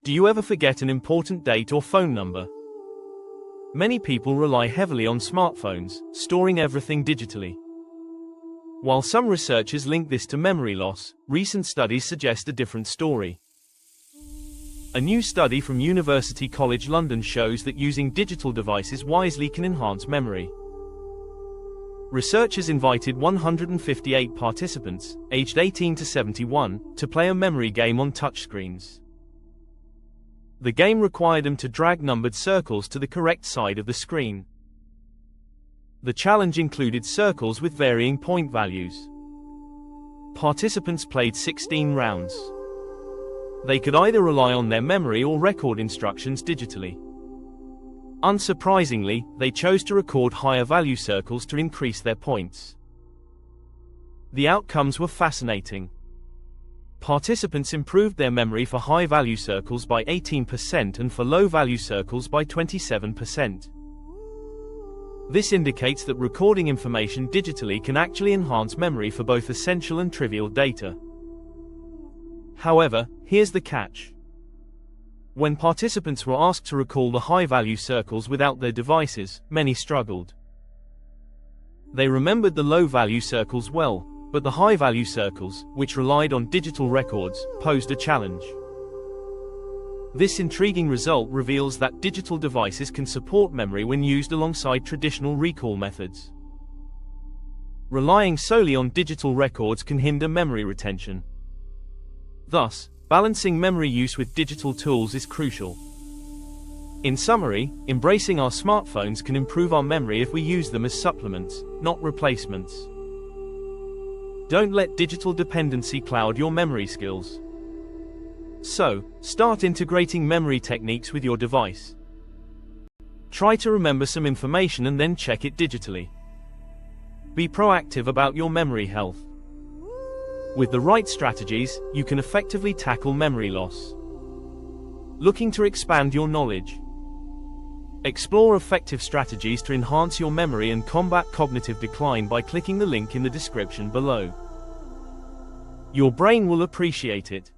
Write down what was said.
Do you ever forget an important date or phone number? Many people rely heavily on smartphones, storing everything digitally. While some researchers link this to memory loss, recent studies suggest a different story. A new study from University College London shows that using digital devices wisely can enhance memory. Researchers invited 158 participants, aged 18 to 71, to play a memory game on touchscreens. The game required them to drag numbered circles to the correct side of the screen. The challenge included circles with varying point values. Participants played 16 rounds. They could either rely on their memory or record instructions digitally. Unsurprisingly, they chose to record higher value circles to increase their points. The outcomes were fascinating. Participants improved their memory for high-value circles by 18% and for low-value circles by 27%. This indicates that recording information digitally can actually enhance memory for both essential and trivial data. However, here's the catch. When participants were asked to recall the high-value circles without their devices, many struggled. They remembered the low-value circles well, but the high-value circles, which relied on digital records, posed a challenge. This intriguing result reveals that digital devices can support memory when used alongside traditional recall methods. Relying solely on digital records can hinder memory retention. Thus, balancing memory use with digital tools is crucial. In summary, embracing our smartphones can improve our memory if we use them as supplements, not replacements. Don't let digital dependency cloud your memory skills. So, start integrating memory techniques with your device. Try to remember some information and then check it digitally. Be proactive about your memory health. With the right strategies, you can effectively tackle memory loss. Looking to expand your knowledge? Explore effective strategies to enhance your memory and combat cognitive decline by clicking the link in the description below. Your brain will appreciate it.